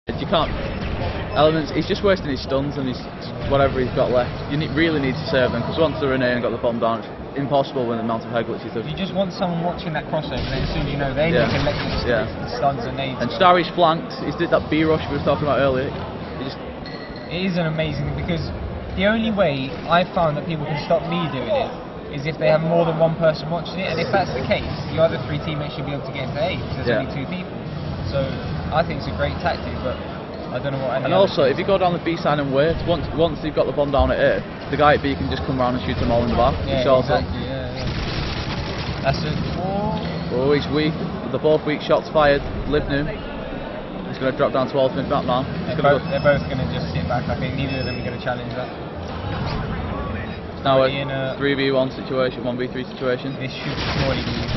You can't. Elements, he's just wasting his stuns and his whatever he's got left. You really need to save them, because once they're in and got the bomb down, it's impossible with the amount of head glitches. You just want someone watching that crossover, and then as soon as you know they can let you stuns and nades. And Starry's flanked. He did that B rush we were talking about earlier. It is an amazing, because the only way I've found that people can stop me doing it is if they have more than one person watching it, and if that's the case, your other 3 teammates should be able to get into A, because there's only 2 people. So I think it's a great tactic, but I don't know what any. And also, if you go down the B side and wait, once you've got the bomb down at A, the guy at B can just come around and shoot them all in the back. Yeah, exactly. That's it. Oh, he's weak. They're both weak. Shots fired. Live new. He's going to drop down to 12th minute back now. They're both going to just sit back. I think neither of them are going to challenge that. Now a 3v1 situation, 1v3 situation. This should surely be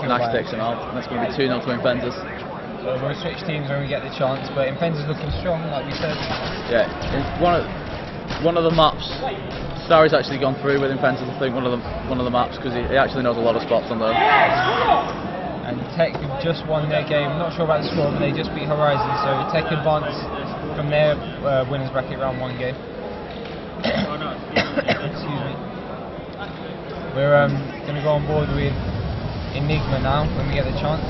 Nash takes him out. And that's going to be 2-0 to Infensus. So we'll switch teams when we get the chance, but Infensus looking strong, like we said. Yeah, one of the maps. Starry's actually gone through with Infensus. I think one of the maps, because he actually knows a lot of spots on those. And Tech have just won their game. I'm not sure about the score, but they just beat Horizon, so Tech advance from their winners bracket round 1 game. Excuse me. We're going to go on board with eNigma now when we get the chance.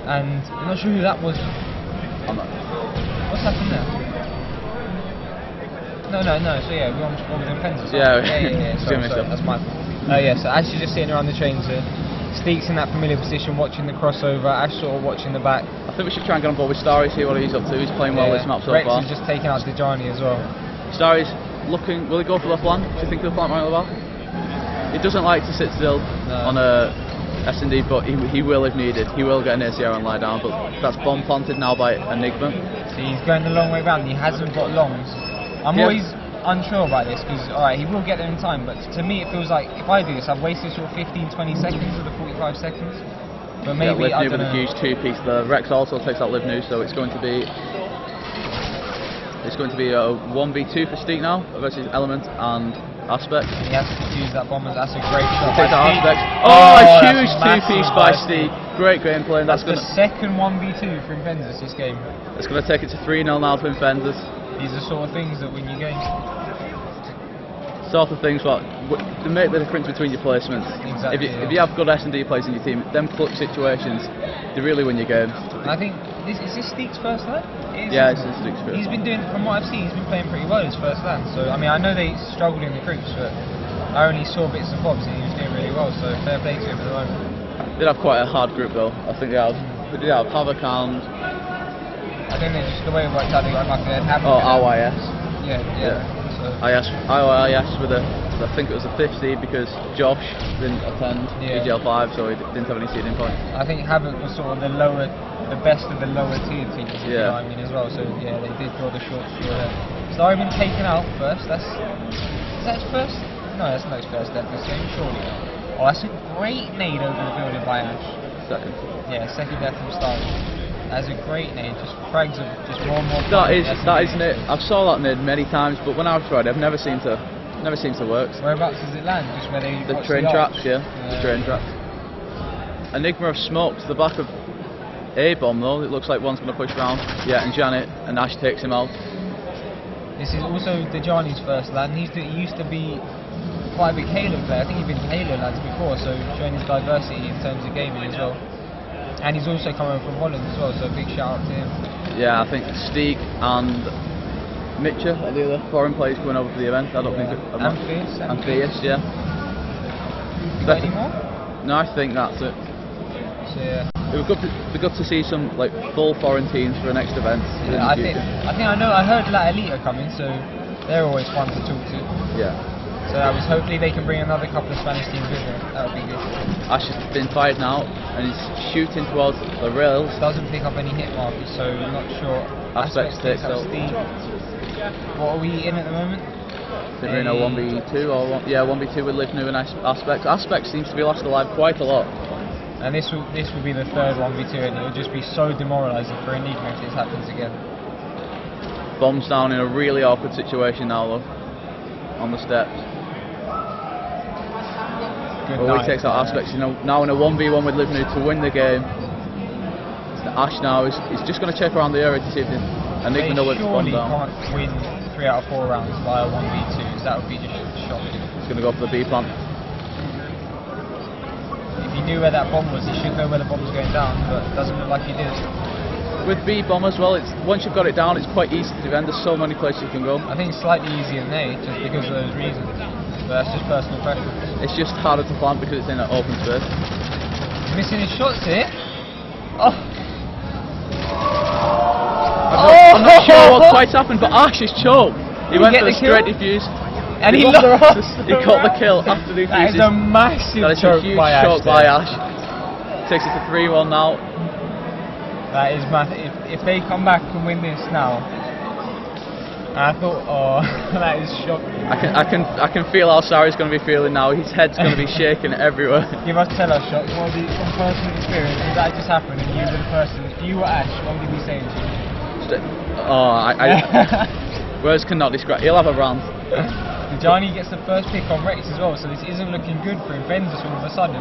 And I'm not sure who that was. What's happened there? No. So yeah, we're on with Infensus. Yeah. Sorry, that's my fault. So Ash is just sitting around the trains. Steek's in that familiar position, watching the crossover. Ash sort of watching the back. I think we should try and get on board with Starry, see what he's up to. He's playing well this map so Rex far. is just taking out Dejani as well. Starry's looking. Will he go for the flank? Do you think he'll flank right on the back? He doesn't like to sit still on a S&D, but he will if needed. He will get an ACR and lie down, but that's bomb planted now by eNigma. So he's going the long way round. He hasn't got longs. I'm always unsure about this, because alright, he will get there in time, but to me it feels like if I do this, I've wasted sort of 15-20 seconds of the 45 seconds. But maybe I don't know. With a huge 2-piece there. Rex also takes out Live New, so it's going to be a 1v2 for Steek now versus Element and Aspect. He has to use that bomb. That's a great shot. Takes out Aspect. Oh, a huge 2-piece by Steek. Great gameplay. That's the second 1v2 for Infensus this game. It's going to take it to 3-0 now to Infensus. These are sort of things that win you games. Sort of things what to make the difference between your placements. Exactly. If you have good S&D players in your team, them clutch situations, they really win your games. And I think is this Steek's first LAN? Yeah, it's Steek's first. He's been doing, from what I've seen, he's been playing pretty well his first LAN. So I mean, I know they struggled in the groups, but I only saw bits and bobs, and he was doing really well. So fair play to him at the moment. They did have quite a hard group though. I think they did have Havoc and I think they're just the way it worked out. They got like they had RYS. Yeah. So IIS with I think it was a 5th seed because Josh didn't attend EGL7, so he didn't have any seeding points. I think Havoc was sort of the best of the lower tier teams, if you know what I mean, as well. So yeah, they did draw the short straw there. Starry been taken out first. Is that his first? No, that's not his first death this game, surely. Oh, that's a great nade over the building by Ash. Second. Yeah, second death from Starry. That's a great nade, just frags of just more and more. That is nade. I've saw that nade many times, but when I've tried it, I've never seemed to work. Whereabouts does it land? Just where they the train tracks, the train tracks. eNigma have smoked the back of A bomb though. It looks like one's going to push round. Yeah, and Janet and Ash takes him out. This is also Dejani's first LAN. He used to be quite a big Halo player. I think he's been to Halo LANs before, so showing his diversity in terms of gaming as well. And he's also coming from Holland as well, so a big shout out to him. Yeah, I think Steek and Mitcher are the other foreign players coming over for the event. I don't think. Infensus, yeah. Got any more? No, I think that's it. So yeah. It would be good to see some like full foreign teams for the next event. Yeah, I heard La Elite are coming, so they're always fun to talk to. Yeah. So hopefully they can bring another couple of Spanish teams with them. That would be good. Ash has been fired now and he's shooting towards the rails. Doesn't pick up any hit markers, so I'm not sure. Aspects takes out Steve. What are we in at the moment? They're in a 1v2 or 1v2 with Live New and Aspects. Aspects seems to be last alive quite a lot. And this will be the third 1v2, and it will just be so demoralising for eNigma if this happens again. Bombs down in a really awkward situation now though, on the steps. Good Well, night. he takes out Aspects, you know, now in a 1v1 with Livnu to win the game. Ash now is just going to check around the area to see if They eNigma know where to spawn surely down. can't win 3 out of 4 rounds via 1v2s. That would be just shocking. He's going to go for the B plant. If he knew where that bomb was, he should know where the bomb was going down, but it doesn't look like he did. With B bomb as well, it's once you've got it down, it's quite easy to defend. There's so many places you can go. I think it's slightly easier than A, just because of those reasons. But that's just personal preference. It's just harder to plant because it's in an open space. He's missing his shots here. Oh! I'm not sure what quite happened, but Ash is choked. He went for the straight defuse. And he got lost the kill after the defuse. That is a massive That is a choke huge by choke Ash. by Ash. Takes it to 3-1 now. That is massive. If they come back and win this now, I thought, oh, that is shocking. I can feel how Sari's going to be feeling now. His head's going to be shaking everywhere. You must tell us, Shock, what was from personal experience, if that just happened and you were the person, if you were Ash, what would you be saying to you? Oh, words cannot describe. He'll have a rant. Johnny gets the first pick on Rex as well, so this isn't looking good for Infensus all of a sudden.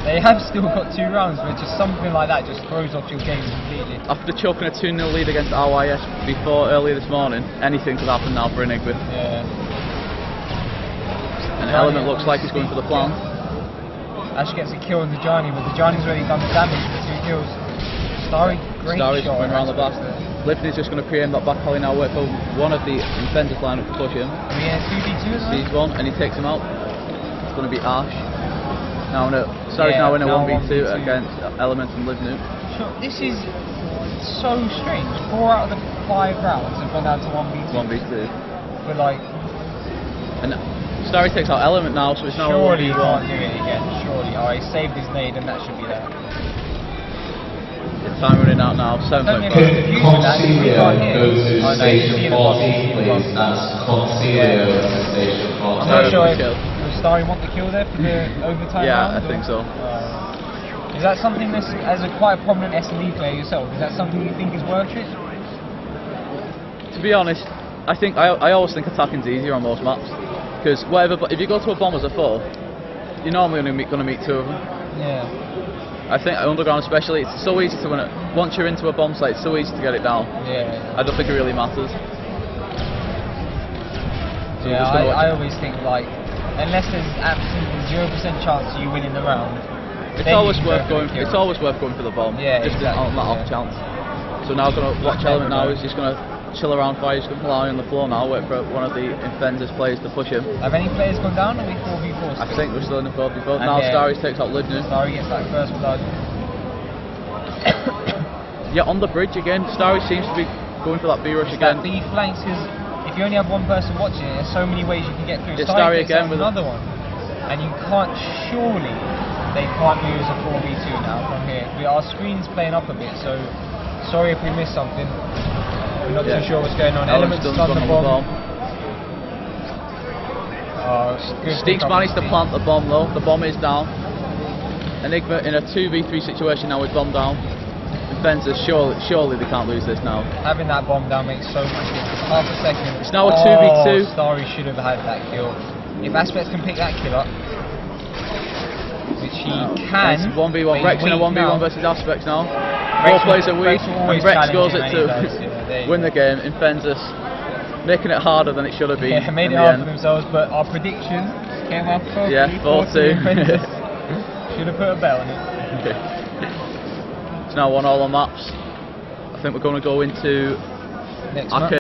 They have still got 2 rounds, but just something like that just throws off your game completely. After choking a 2-0 lead against RYS before earlier this morning, anything could happen now for eNigma. Yeah. And Element looks like he's going for the plant. Ash gets a kill on the Johnny, but the Johnny's already done the damage with 2 kills. Starry, great Starry's shot. going around the back. Livny's just going to pre-aim that back alley now, wait for one of the Infensus lineup to push him. Yeah, 2v2 as well. Sees one and he takes him out. It's going to be Ash. Now Starry's now in a 1v2 against Element and Livny. Sure, this is so strange. 4 out of the 5 rounds have gone down to 1v2. 1v2. But like, and Starry takes out Element now, so it's now surely he a 1v1. can't do it again. Surely. Oh, he saved his nade and that should be there. Time running out now, 7.5. Concealio goes to station 14, please. That's Concealio to station 14. I'm not sure if Starry want the kill there for the overtime Yeah, round, I think so. Is that something that's, as a quite prominent S&D player yourself, is that something you think is worth it? To be honest, I always think attacking's easier on most maps. Because if you go to a bomb as a 4, you're normally going to meet 2 of them. Yeah. I think underground especially, it's so easy to win it. Once you're into a bomb site, it's so easy to get it down. Yeah. I don't think it really matters. So Yeah, I always think like, unless there's absolutely 0% chance of you winning the round, it's always worth going. It's always worth going for the bomb. Yeah, just exactly, on that off chance. So now going to watch Element now. He's just going to chill around fire. He's going to lie on the floor now. Wait for one of the Infensus players to push him. Have any players gone down, or are we 4v4? I think we're still in the 4v4. And Now yeah, Starry takes out Livny. Starry gets that first blood. Yeah, on the bridge again. Starry seems to be going for that B rush again. That B flanks, because if you only have one person watching it, there's so many ways you can get through. Yeah, Starry again with another one, and you can't. Surely they can't lose a 4v2 now from here. Our screen's playing up a bit, so sorry if we missed something. We're not too sure what's going on. Element's on the bomb. Oh, Steek's managed to plant the bomb though. The bomb is down. eNigma in a 2v3 situation now with bomb down. Infensus, surely they can't lose this now. Having that bomb down makes so much difference. Half a second. It's now a 2v2. Starry should have had that kill. If Aspects can pick that kill up, which he can. It's 1v1. Rex in a 1v1 versus Aspects now. Rex 4 plays a week. And Rex goes it to win the game. Infensus making it harder than it should have been. Yeah, made it hard for themselves, but our predictions came up perfectly. Yeah, 4-2. Should have put a bell on it. It's now 1-1 on maps. I think we're going to go into Next map.